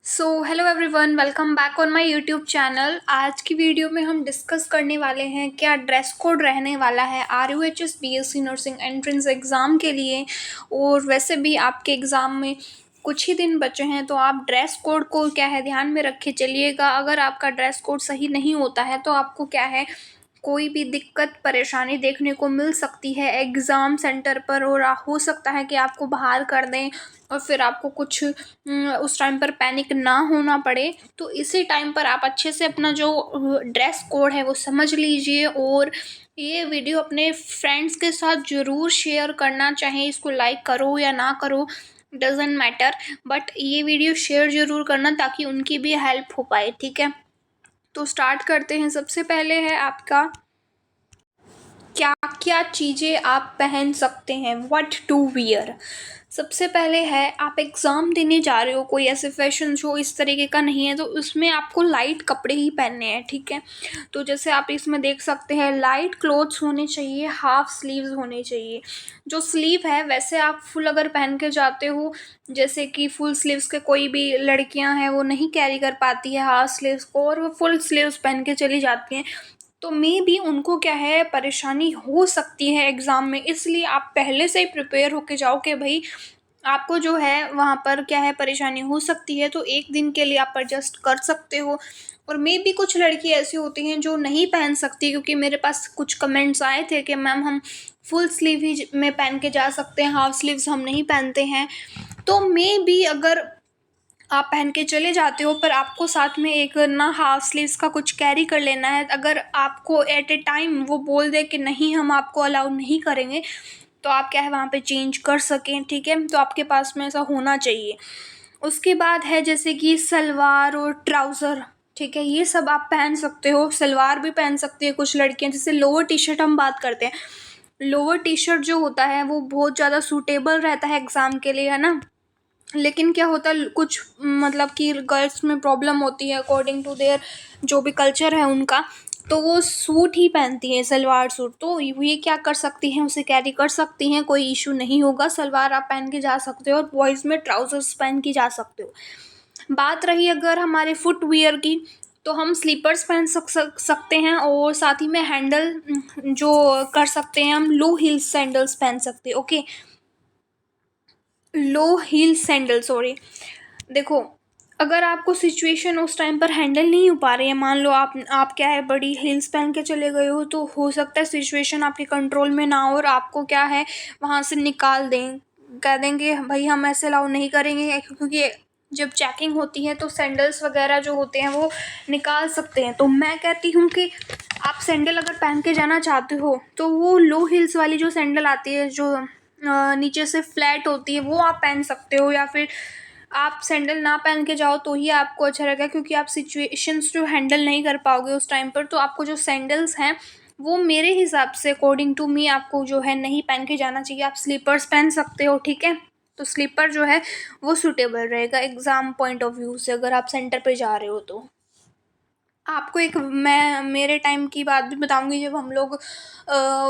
Hello everyone, welcome back on my YouTube channel. आज की video में हम डिस्कस करने वाले हैं क्या ड्रेस कोड रहने वाला है RUHS BSc nursing entrance exam के लिए। और वैसे भी आपके एग्ज़ाम में कुछ ही दिन बचे हैं, तो आप ड्रेस कोड को क्या है ध्यान में रख के चलिएगा। अगर आपका ड्रेस कोड सही नहीं होता है तो आपको क्या है कोई भी दिक्कत परेशानी देखने को मिल सकती है एग्ज़ाम सेंटर पर, और हो सकता है कि आपको बाहर कर दें और फिर आपको कुछ उस टाइम पर पैनिक ना होना पड़े। तो इसी टाइम पर आप अच्छे से अपना जो ड्रेस कोड है वो समझ लीजिए, और ये वीडियो अपने फ्रेंड्स के साथ ज़रूर शेयर करना, चाहे इसको लाइक करो या ना करो, डजेंट मैटर, बट ये वीडियो शेयर ज़रूर करना ताकि उनकी भी हेल्प हो पाए। ठीक है, तो स्टार्ट करते हैं। सबसे पहले है आपका क्या क्या चीज़ें आप पहन सकते हैं, व्हाट टू वियर। सबसे पहले है आप एग्ज़ाम देने जा रहे हो, कोई ऐसे फैशन शो इस तरीके का नहीं है, तो उसमें आपको लाइट कपड़े ही पहनने हैं। ठीक है, तो जैसे आप इसमें देख सकते हैं लाइट क्लोथ्स होने चाहिए, हाफ स्लीव्स होने चाहिए। जो स्लीव है वैसे आप फुल अगर पहन के जाते हो, जैसे कि फुल स्लीव्स के कोई भी लड़कियां हैं वो नहीं कैरी कर पाती है हाफ स्लीव्स को, और वो फुल स्लीव्स पहन के चली जाती हैं, तो मे बी उनको क्या है परेशानी हो सकती है एग्ज़ाम में। इसलिए आप पहले से ही प्रिपेयर होके जाओ कि भाई आपको जो है वहाँ पर क्या है परेशानी हो सकती है, तो एक दिन के लिए आप एडजस्ट कर सकते हो। और मे बी कुछ लड़की ऐसी होती हैं जो नहीं पहन सकती, क्योंकि मेरे पास कुछ कमेंट्स आए थे कि मैम हम फुल स्लीव ही में पहन के जा सकते हैं, हाफ स्लीव्स हम नहीं पहनते हैं। तो मे बी अगर आप पहन के चले जाते हो, पर आपको साथ में एक ना हाफ स्लीव्स का कुछ कैरी कर लेना है। अगर आपको एट ए टाइम वो बोल दे कि नहीं हम आपको अलाउ नहीं करेंगे, तो आप क्या है वहाँ पे चेंज कर सकें। ठीक है, तो आपके पास में ऐसा होना चाहिए। उसके बाद है जैसे कि सलवार और ट्राउज़र। ठीक है, ये सब आप पहन सकते हो, सलवार भी पहन सकती है कुछ लड़कियां। जैसे लोअर टी शर्ट हम बात करते हैं, लोअर टी शर्ट जो होता है वो बहुत ज़्यादा सूटेबल रहता है एग्ज़ाम के लिए, है ना। लेकिन क्या होता है कुछ मतलब कि गर्ल्स में प्रॉब्लम होती है अकॉर्डिंग टू देयर जो भी कल्चर है उनका, तो वो सूट ही पहनती हैं, सलवार सूट। तो ये क्या कर सकती हैं, उसे कैरी कर सकती हैं, कोई इशू नहीं होगा। सलवार आप पहन के जा सकते हो और बॉयज़ में ट्राउजर्स पहन के जा सकते हो। बात रही अगर हमारे फुटवियर की, तो हम स्लीपर्स पहन सकते हैं, और साथ ही में हैंडल जो कर सकते हैं हम लो हील सैंडल्स पहन सकते हैं। ओके, लो हील सैंडल, सॉरी। देखो, अगर आपको सिचुएशन उस टाइम पर हैंडल नहीं हो पा रही है, मान लो आप क्या है बड़ी हील्स पहन के चले गए हो, तो हो सकता है सिचुएशन आपके कंट्रोल में ना हो और आपको क्या है वहाँ से निकाल दें, कह देंगे भाई हम ऐसे अलाउ नहीं करेंगे, क्योंकि जब चेकिंग होती है तो सैंडल्स वगैरह जो होते हैं वो निकाल सकते हैं। तो मैं कहती हूँ कि आप सैंडल अगर पहन के जाना चाहते हो तो वो लो हील्स वाली जो सैंडल आती है, जो नीचे से फ्लैट होती है, वो आप पहन सकते हो। या फिर आप सैंडल ना पहन के जाओ तो ही आपको अच्छा लगेगा, क्योंकि आप सिचुएशंस जो हैंडल नहीं कर पाओगे उस टाइम पर। तो आपको जो सैंडल्स हैं वो मेरे हिसाब से अकॉर्डिंग टू मी आपको जो है नहीं पहन के जाना चाहिए। आप स्लीपर्स पहन सकते हो। ठीक है, तो स्लीपर जो है वो सूटेबल रहेगा एग्ज़ाम पॉइंट ऑफ व्यू से, अगर आप सेंटर पे जा रहे हो तो। आपको एक मैं मेरे टाइम की बात भी बताऊंगी, जब हम लोग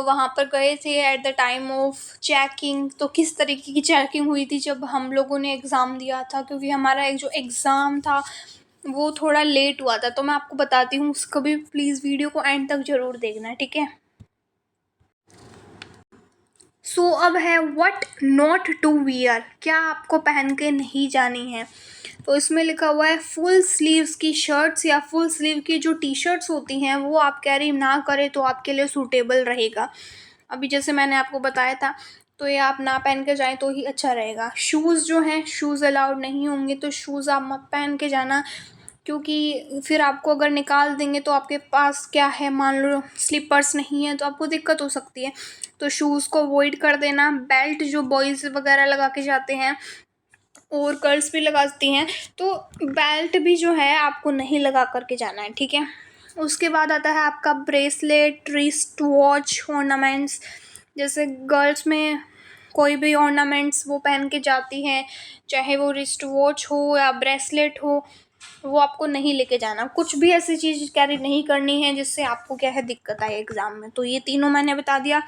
वहाँ पर गए थे at the time of checking, तो किस तरीके की चेकिंग हुई थी जब हम लोगों ने एग्ज़ाम दिया था। क्योंकि हमारा एक जो एग्ज़ाम था वो थोड़ा लेट हुआ था, तो मैं आपको बताती हूँ, उसको भी प्लीज़ वीडियो को एंड तक ज़रूर देखना। ठीक है, अब है व्हाट नॉट टू वियर, क्या आपको पहन के नहीं जानी है। तो इसमें लिखा हुआ है फुल स्लीव्स की शर्ट्स या फुल स्लीव की जो टी शर्ट्स होती हैं वो आप कैरी ना करें तो आपके लिए सूटेबल रहेगा। अभी जैसे मैंने आपको बताया था, तो ये आप ना पहन के जाएं तो ही अच्छा रहेगा। शूज़ जो हैं, शूज़ अलाउड नहीं होंगे, तो शूज़ आप मत पहन के जाना, क्योंकि फिर आपको अगर निकाल देंगे तो आपके पास क्या है, मान लो स्लीपर्स नहीं है तो आपको दिक्कत हो सकती है। तो शूज़ को अवॉइड कर देना। बेल्ट जो बॉयज़ वगैरह लगा के जाते हैं और गर्ल्स भी लगाती हैं, तो बेल्ट भी जो है आपको नहीं लगा करके जाना है। ठीक है, उसके बाद आता है आपका ब्रेसलेट, रिस्ट वॉच, ऑर्नामेंट्स। जैसे गर्ल्स में कोई भी ऑर्नामेंट्स वो पहन के जाती हैं, चाहे वो रिस्ट वॉच हो या ब्रेसलेट हो, वो आपको नहीं लेके जाना। कुछ भी ऐसी चीज़ कैरी नहीं करनी है जिससे आपको क्या है दिक्कत आए एग्ज़ाम में। तो ये तीनों मैंने बता दिया,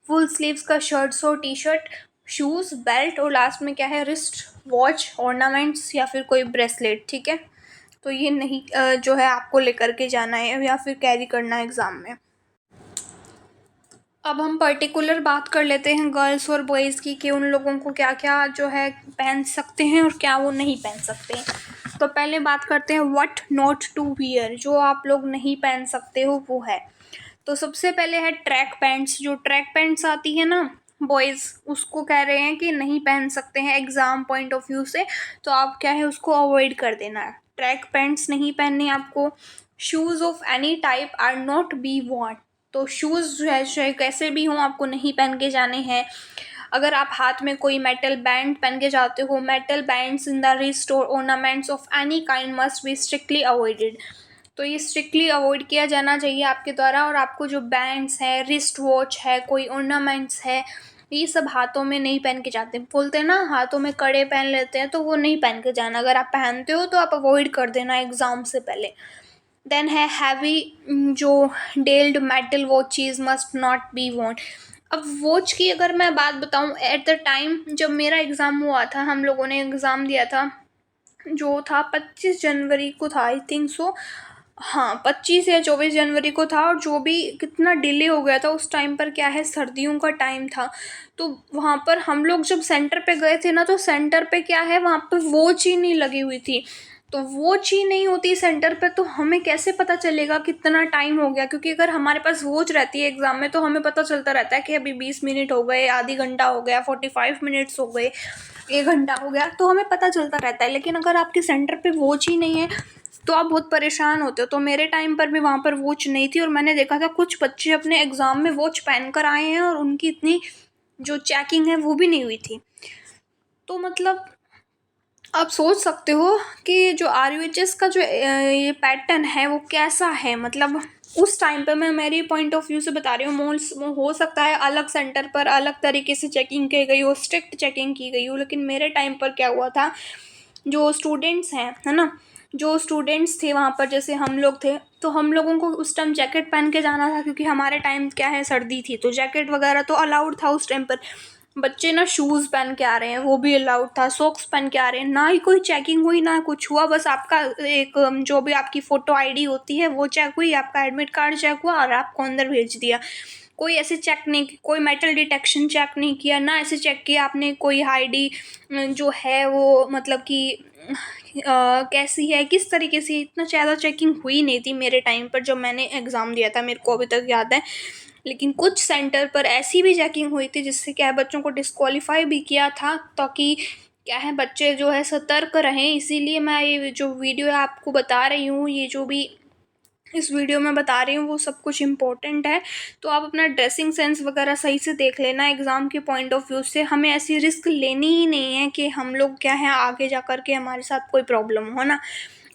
फुल स्लीव्स का शर्ट्स हो, टी शर्ट, शूज़, बेल्ट और लास्ट में क्या है, रिस्ट वॉच, ऑर्नामेंट्स या फिर कोई ब्रेसलेट, ठीक है। तो ये नहीं जो है आपको लेकर के जाना है या फिर कैरी करना है एग्ज़ाम में। अब हम पर्टिकुलर बात कर लेते हैं गर्ल्स और बॉयज़ की कि उन लोगों को क्या क्या जो है पहन सकते हैं और क्या वो नहीं पहन सकते हैं। तो पहले बात करते हैं व्हाट नॉट टू वियर, जो आप लोग नहीं पहन सकते हो वो है। तो सबसे पहले है ट्रैक पैंट्स। जो ट्रैक पैंट्स आती है ना बॉयज़, उसको कह रहे हैं कि नहीं पहन सकते हैं एग्ज़ाम पॉइंट ऑफ व्यू से, तो आप क्या है उसको अवॉइड कर देना है। ट्रैक पैंट्स नहीं पहननी आपको। Shoes of any type are not be want. तो शूज़ जो है चाहे कैसे भी हों आपको नहीं पहन के जाने हैं। अगर आप हाथ में कोई मेटल बैंड पहन के जाते हो, metal bands in the wrist और ornaments of any kind must be strictly avoided. तो ये स्ट्रिक्टली अवॉइड किया जाना चाहिए आपके द्वारा। और आपको जो बैंड्स है, रिस्ट वॉच है, कोई ऑर्नामेंट्स है, ये सब हाथों में नहीं पहन के जाते। बोलते हैं ना हाथों में कड़े पहन लेते हैं, तो वो नहीं पहन के जाना। अगर आप पहनते हो तो आप अवॉइड कर देना एग्ज़ाम से पहले। देन है हैवी, जो डेल्ड metal watches must not be वॉन्ट। अब वॉच की अगर मैं बात बताऊं, एट द टाइम जब मेरा एग्ज़ाम हुआ था, हम लोगों ने एग्ज़ाम दिया था, जो था 25 जनवरी को था आई थिंक सो। हाँ 25 या 24 जनवरी को था। और जो भी कितना डिले हो गया था उस टाइम पर, क्या है सर्दियों का टाइम था। तो वहाँ पर हम लोग जब सेंटर पे गए थे ना, तो सेंटर पे क्या है वहाँ पर वॉच ही नहीं लगी हुई थी। तो वॉच ही नहीं होती सेंटर पे, तो हमें कैसे पता चलेगा कितना टाइम हो गया। क्योंकि अगर हमारे पास वॉच रहती है एग्ज़ाम में, तो हमें पता चलता रहता है कि अभी 20 मिनट हो गए, आधी घंटा हो गया, 45 मिनट्स हो गए, 1 घंटा हो गया, तो हमें पता चलता रहता है। लेकिन अगर आपके सेंटर पे वॉच ही नहीं है तो आप बहुत परेशान होते हो। तो मेरे टाइम पर भी वहाँ पर वॉच नहीं थी, और मैंने देखा था कुछ बच्चे अपने एग्ज़ाम में वॉच पहन कर आए हैं और उनकी इतनी जो चेकिंग है वो भी नहीं हुई थी। तो मतलब आप सोच सकते हो कि जो RUHS का जो ये पैटर्न है वो कैसा है। मतलब उस टाइम पे मैं मेरी पॉइंट ऑफ व्यू से बता रही हूँ। हो सकता है अलग सेंटर पर अलग तरीके से चेकिंग की गई हो, स्ट्रिक्ट चेकिंग की गई हो, लेकिन मेरे टाइम पर क्या हुआ था, जो स्टूडेंट्स हैं है ना, जो स्टूडेंट्स थे वहाँ पर, जैसे हम लोग थे, तो हम लोगों को उस टाइम जैकेट पहन के जाना था। क्योंकि हमारे टाइम क्या है सर्दी थी, तो जैकेट वगैरह तो अलाउड था उस टाइम पर। बच्चे ना शूज़ पहन के आ रहे हैं, वो भी अलाउड था। सॉक्स पहन के आ रहे हैं, ना ही कोई चेकिंग हुई ना कुछ हुआ। बस आपका एक जो भी आपकी फ़ोटो ID होती है वो चेक हुई, आपका एडमिट कार्ड चेक हुआ और आपको अंदर भेज दिया। कोई ऐसे चेक नहीं, कोई मेटल डिटेक्शन चेक नहीं किया, ना ऐसे चेक किया आपने कोई ID जो है वो मतलब कि कैसी है, किस तरीके से। इतना ज़्यादा चेकिंग हुई नहीं थी मेरे टाइम पर जब मैंने एग्ज़ाम दिया था, मेरे को अभी तक याद है। लेकिन कुछ सेंटर पर ऐसी भी चेकिंग हुई थी जिससे क्या है बच्चों को डिस्क्वालीफाई भी किया था, ताकि क्या है बच्चे जो है सतर्क रहें। इसीलिए मैं ये जो वीडियो आपको बता रही हूँ, ये जो भी इस वीडियो में बता रही हूँ वो सब कुछ इम्पोर्टेंट है। तो आप अपना ड्रेसिंग सेंस वगैरह सही से देख लेना एग्ज़ाम के पॉइंट ऑफ व्यू से। हमें ऐसी रिस्क लेनी ही नहीं है कि हम लोग क्या है आगे जा कर के हमारे साथ कोई प्रॉब्लम हो ना।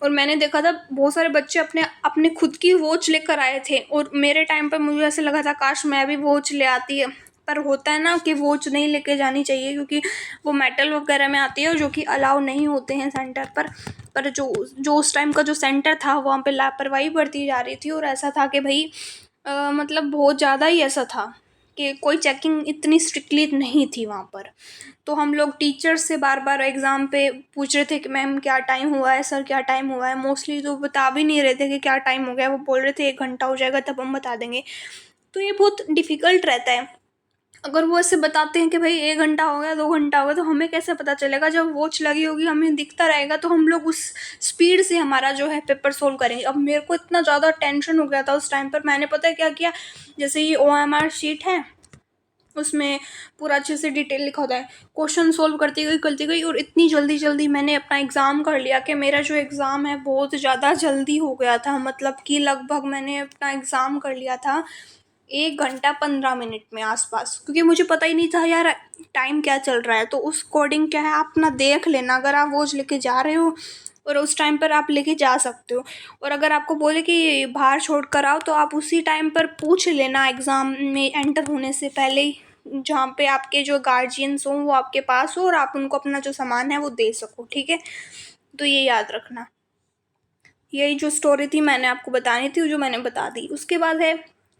और मैंने देखा था बहुत सारे बच्चे अपने अपने खुद की वॉच लेकर आए थे, और मेरे टाइम पर मुझे ऐसे लगा था काश मैं भी वॉच ले आती है। पर होता है ना कि वॉच नहीं लेके जानी चाहिए, क्योंकि वो मेटल वगैरह में आती है और जो कि अलाउ नहीं होते हैं सेंटर पर। पर जो उस टाइम का जो सेंटर था वहाँ पे लापरवाही बरती जा रही थी। और ऐसा था कि भाई मतलब बहुत ज़्यादा ही ऐसा था कि कोई चेकिंग इतनी स्ट्रिक्टली नहीं थी वहाँ पर। तो हम लोग टीचर्स से बार बार एग्ज़ाम पे पूछ रहे थे कि मैम क्या टाइम हुआ है, सर क्या टाइम हुआ है। मोस्टली तो बता भी नहीं रहे थे कि क्या टाइम हो गया, वो बोल रहे थे 1 घंटा हो जाएगा तब हम बता देंगे। तो ये बहुत डिफ़िकल्ट रहता है। अगर वो ऐसे बताते हैं कि भाई 1 घंटा हो गया, 2 घंटा हो गया, तो हमें कैसे पता चलेगा। जब वॉच लगी होगी हमें दिखता रहेगा, तो हम लोग उस स्पीड से हमारा जो है पेपर सोल्व करेंगे। अब मेरे को इतना ज़्यादा टेंशन हो गया था उस टाइम पर, मैंने पता है क्या किया, जैसे ये OMR शीट है उसमें पूरा अच्छे से डिटेल लिखा होता है, क्वेश्चन सोल्व करती गई और इतनी जल्दी जल्दी मैंने अपना एग्ज़ाम कर लिया कि मेरा जो एग्ज़ाम है बहुत ज़्यादा जल्दी हो गया था। मतलब कि लगभग मैंने अपना एग्ज़ाम कर लिया था 1 घंटा 15 मिनट में आसपास, क्योंकि मुझे पता ही नहीं था यार टाइम क्या चल रहा है। तो उस अकॉर्डिंग क्या है आप ना देख लेना, अगर आप वॉच लेके जा रहे हो और उस टाइम पर आप लेके जा सकते हो। और अगर आपको बोले कि बाहर छोड़ कर आओ, तो आप उसी टाइम पर पूछ लेना एग्ज़ाम में एंटर होने से पहले ही, जहाँ पे आपके जो गार्जियंस हों वो आपके पास हो और आप उनको अपना जो सामान है वो दे सको, ठीक है। तो ये याद रखना। यही जो स्टोरी थी मैंने आपको बतानी थी, जो मैंने बता दी। उसके बाद है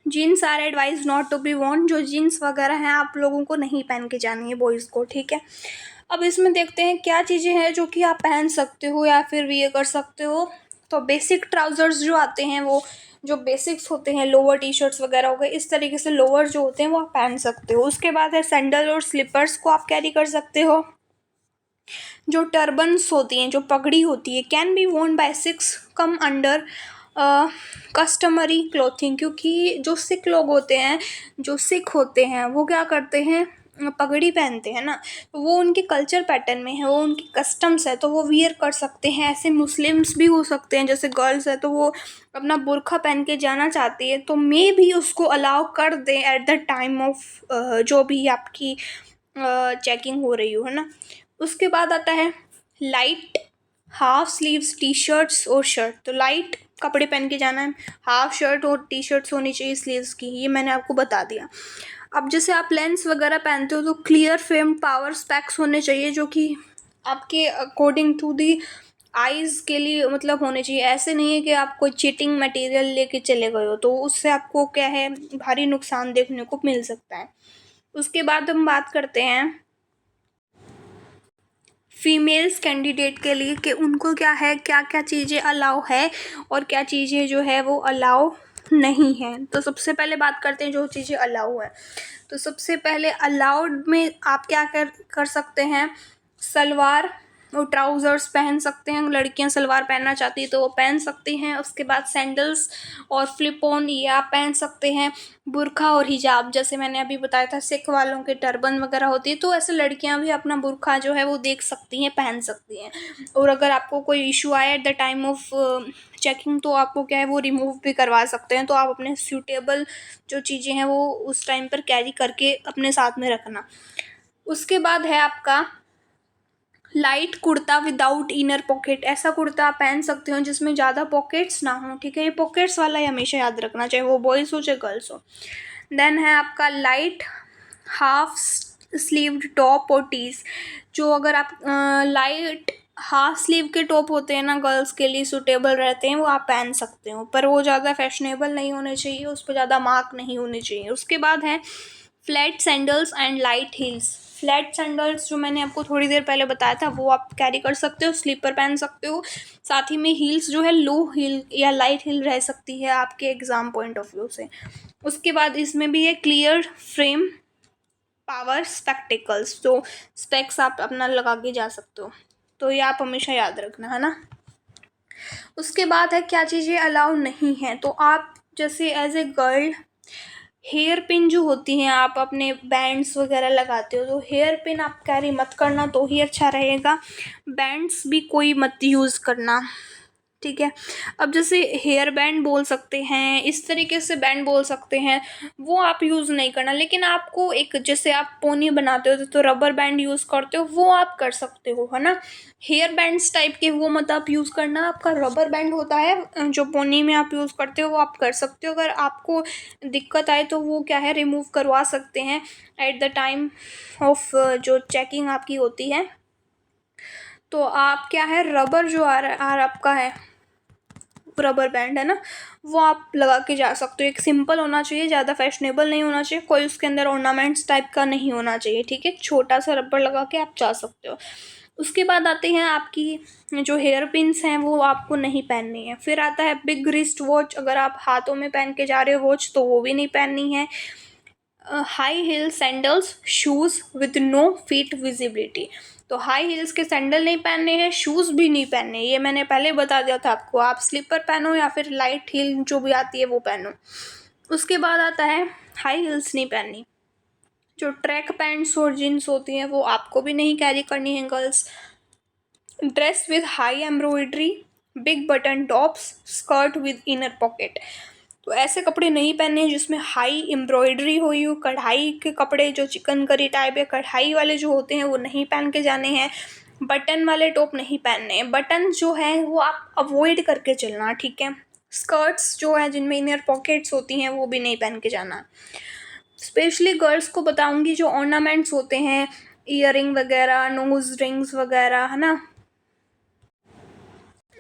jeans are advise not to be worn, जो जीन्स वगैरह हैं आप लोगों को नहीं पहन के जानी है बॉयज़ को, ठीक है। अब इसमें देखते हैं क्या चीज़ें हैं जो कि आप पहन सकते हो या फिर वियर कर सकते हो। तो बेसिक ट्राउज़र्स जो आते हैं, वो जो बेसिक्स होते हैं, लोअर टी शर्ट्स वगैरह हो गए, इस तरीके से लोअर जो होते हैं वो आप पहन सकते हो। उसके बाद है सैंडल और स्लीपर्स को आप कैरी कर सकते हो। जो टर्बन्स होती हैं, जो पगड़ी होती है, can be worn by six come under customary clothing, क्योंकि जो सिख लोग होते हैं, जो सिख होते हैं, वो क्या करते हैं, पगड़ी पहनते हैं ना, तो वो उनके कल्चर पैटर्न में है, वो उनकी कस्टम्स है, तो वो वियर कर सकते हैं। ऐसे मुस्लिम्स भी हो सकते हैं, जैसे गर्ल्स है तो वो अपना बुर्का पहन के जाना चाहती है, तो मे भी उसको अलाउ कर दें एट द टाइम ऑफ जो भी आपकी चेकिंग हो रही हो, है ना। उसके बाद आता है light half sleeves T shirts और शर्ट। तो लाइट कपड़े पहन के जाना है, हाफ शर्ट और टी शर्ट्स होनी चाहिए स्लीव्स की, ये मैंने आपको बता दिया। अब जैसे आप लेंस वगैरह पहनते हो तो क्लियर फ्रेम पावर स्पेक्स होने चाहिए, जो कि आपके अकॉर्डिंग टू दी आइज़ के लिए मतलब होने चाहिए। ऐसे नहीं है कि आप कोई चीटिंग मटेरियल लेके चले गए हो, तो उससे आपको क्या है, भारी नुकसान देखने को मिल सकता है। उसके बाद हम बात करते हैं फीमेल्स कैंडिडेट के लिए कि उनको क्या है, क्या क्या चीज़ें अलाउ है और क्या चीज़ें जो है वो अलाउ नहीं है। तो सबसे पहले बात करते हैं जो चीज़ें अलाउ है। तो सबसे पहले अलाउड में आप क्या कर कर सकते हैं, सलवार और ट्राउज़र्स पहन सकते हैं। लड़कियां सलवार पहनना चाहती है तो वो पहन सकती हैं। उसके बाद सैंडल्स और फ्लिप ऑन ये आप पहन सकते हैं। बुर्का और हिजाब, जैसे मैंने अभी बताया था सिख वालों के टर्बन वगैरह होती है, तो ऐसे लड़कियां भी अपना बुर्का जो है वो देख सकती हैं, पहन सकती हैं। और अगर आपको कोई इशू आए at the time of checking, तो आपको क्या है वो रिमूव भी करवा सकते हैं। तो आप अपने सूटेबल जो चीज़ें हैं वो उस टाइम पर कैरी करके अपने साथ में रखना। उसके बाद है आपका light kurta without inner pocket. ऐसा कुर्ता आप पहन सकते हो जिसमें ज़्यादा पॉकेट्स ना हो, ठीक है। ये पॉकेट्स वाला ही हमेशा याद रखना, चाहे वो बॉयज़ हो चाहे गर्ल्स हो। देन है आपका लाइट हाफ स्लीव्ड टॉप और टीज। जो अगर आप लाइट हाफ स्लीव के टॉप होते हैं ना, गर्ल्स के लिए सूटेबल रहते हैं, वो आप पहन सकते हो, पर वो ज़्यादा फैशनेबल नहीं होने चाहिए, उस पर ज़्यादा मार्क नहीं होने चाहिए। उसके बाद है flat sandals and light heels. Flat sandals जो मैंने आपको थोड़ी देर पहले बताया था वो आप कैरी कर सकते हो, स्लीपर पहन सकते हो। साथ ही में हील्स जो है लो हील या लाइट हील रह सकती है आपके एग्ज़ाम पॉइंट ऑफ व्यू से। उसके बाद इसमें भी है क्लियर फ्रेम पावर स्पेक्टिकल्स, जो स्पेक्स आप अपना लगा के जा सकते हो। तो ये आप हमेशा याद रखना, है ना। उसके बाद है क्या चीज़ें अलाउ नहीं है। तो आप जैसे as a girl hair pin जो होती हैं, आप अपने बैंड्स वगैरह लगाते हो, तो हेयर पिन आप कैरी मत करना तो ही अच्छा रहेगा। बैंड्स भी कोई मत यूज़ करना, ठीक है। अब जैसे हेयर बैंड बोल सकते हैं, इस तरीके से बैंड बोल सकते हैं, वो आप यूज़ नहीं करना। लेकिन आपको एक, जैसे आप पोनी बनाते हो तो रबर बैंड यूज़ करते हो, वो आप कर सकते हो, है ना। हेयर बैंड्स टाइप के वो मत आप यूज़ करना। आपका रबर बैंड होता है जो पोनी में आप यूज़ करते हो, वो आप कर सकते हो। अगर आपको दिक्कत आए तो वो क्या है, रिमूव करवा सकते हैं एट द टाइम ऑफ जो चेकिंग आपकी होती है। तो आप क्या है, रबर जो आपका है, रबर बैंड है ना, वो आप लगा के जा सकते हो। एक सिंपल होना चाहिए, ज़्यादा फैशनेबल नहीं होना चाहिए, कोई उसके अंदर ऑर्नामेंट्स टाइप का नहीं होना चाहिए, ठीक है। छोटा सा रबर लगा के आप जा सकते हो। उसके बाद आते हैं आपकी जो हेयर पिन्स हैं वो आपको नहीं पहननी है। फिर आता है बिग रिस्ट वॉच। अगर आप हाथों में पहन के जा रहे हो वॉच, तो वो भी नहीं पहननी है। High heel sandals shoes with no feet visibility. तो हाई हील्स के सैंडल नहीं पहनने हैं, शूज़ भी नहीं पहनने, ये मैंने पहले बता दिया था आपको। आप स्लीपर पहनो या फिर लाइट हील जो भी आती है वो पहनो। उसके बाद आता है हाई हील्स नहीं पहननी। जो ट्रैक पैंट्स और जीन्स होती हैं वो आपको भी नहीं कैरी करनी है girls. Dress with high embroidery, big button tops, skirt with inner pocket. तो ऐसे कपड़े नहीं पहनने हैं जिसमें हाई एम्ब्रॉयडरी हुई हो। कढ़ाई के कपड़े जो चिकनकारी टाइप है, कढ़ाई वाले जो होते हैं वो नहीं पहन के जाने हैं। बटन वाले टॉप नहीं पहनने हैं। बटन जो है वो आप अवॉइड करके चलना, ठीक है। स्कर्ट्स जो है जिनमें इनर पॉकेट्स होती हैं वो भी नहीं पहन के जाना। स्पेशली गर्ल्स को बताऊंगी जो ऑर्नामेंट्स होते हैं, ईयरिंग वगैरह, नोज रिंग्स वगैरह, है ना,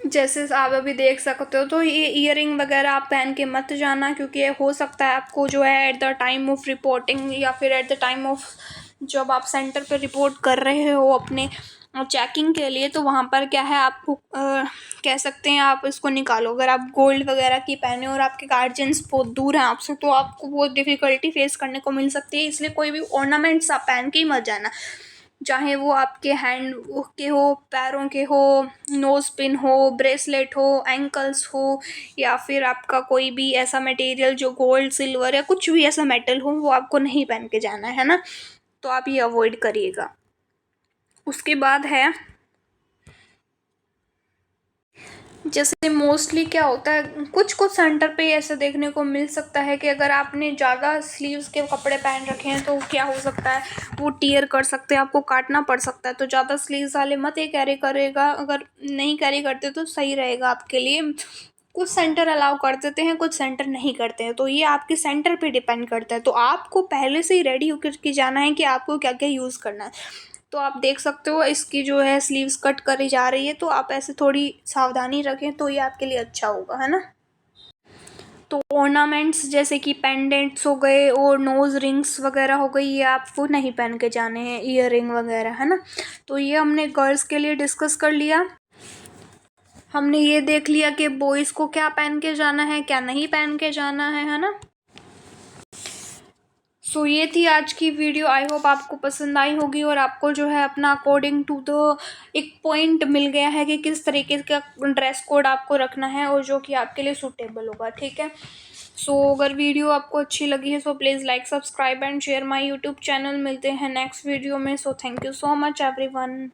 जैसे आप अभी देख सकते हो, तो ये ईयरिंग वगैरह आप पहन के मत जाना, क्योंकि ये हो सकता है आपको जो है at the time of reporting या फिर एट द टाइम ऑफ जब आप सेंटर पे रिपोर्ट कर रहे हो अपने चेकिंग के लिए, तो वहाँ पर क्या है आपको कह सकते हैं आप इसको निकालो। अगर आप गोल्ड वगैरह की पहने और आपके गार्जियंस बहुत दूर हैं आपसे, तो आपको बहुत डिफ़िकल्टी फेस करने को मिल सकती है। इसलिए कोई भी ऑर्नामेंट्स आप पहन के ही मत जाना, चाहे वो आपके हैंड के हो, पैरों के हो, नोज़ पिन हो, ब्रेसलेट हो, एंकल्स हो, या फिर आपका कोई भी ऐसा मटेरियल जो गोल्ड सिल्वर या कुछ भी ऐसा मेटल हो, वो आपको नहीं पहन के जाना है ना। तो आप ये अवॉइड करिएगा। उसके बाद है, जैसे मोस्टली क्या होता है, कुछ कुछ सेंटर पे ऐसे देखने को मिल सकता है कि अगर आपने ज़्यादा स्लीव्स के कपड़े पहन रखे हैं तो क्या हो सकता है, वो टियर कर सकते हैं, आपको काटना पड़ सकता है। तो ज़्यादा स्लीव्स वाले मत ये कैरी करेगा, अगर नहीं कैरी करते तो सही रहेगा आपके लिए। कुछ सेंटर अलाउ कर देते हैं, कुछ सेंटर नहीं करते हैं, तो ये आपके सेंटर पे डिपेंड करता है। तो आपको पहले से ही रेडी होकर के जाना है कि आपको क्या क्या यूज़ करना है। तो आप देख सकते हो इसकी जो है स्लीव्स कट करी जा रही है, तो आप ऐसे थोड़ी सावधानी रखें तो ये आपके लिए अच्छा होगा, है ना। तो ऑर्नामेंट्स जैसे कि पेंडेंट्स हो गए और नोज़ रिंग्स वगैरह हो गई, ये आपको नहीं पहन के जाने हैं, ईयर रिंग वगैरह, है ना। तो ये हमने गर्ल्स के लिए डिस्कस कर लिया। हमने ये देख लिया कि बॉयज़ को क्या पहन के जाना है, क्या नहीं पहन के जाना है ना। सो ये थी आज की वीडियो। आई होप आपको पसंद आई होगी और आपको जो है अपना अकॉर्डिंग टू द एक पॉइंट मिल गया है कि किस तरीके का ड्रेस कोड आपको रखना है और जो कि आपके लिए सूटेबल होगा, ठीक है। सो अगर वीडियो आपको अच्छी लगी है, so please like, subscribe and share my YouTube channel. मिलते हैं नेक्स्ट वीडियो में। So thank you so much everyone.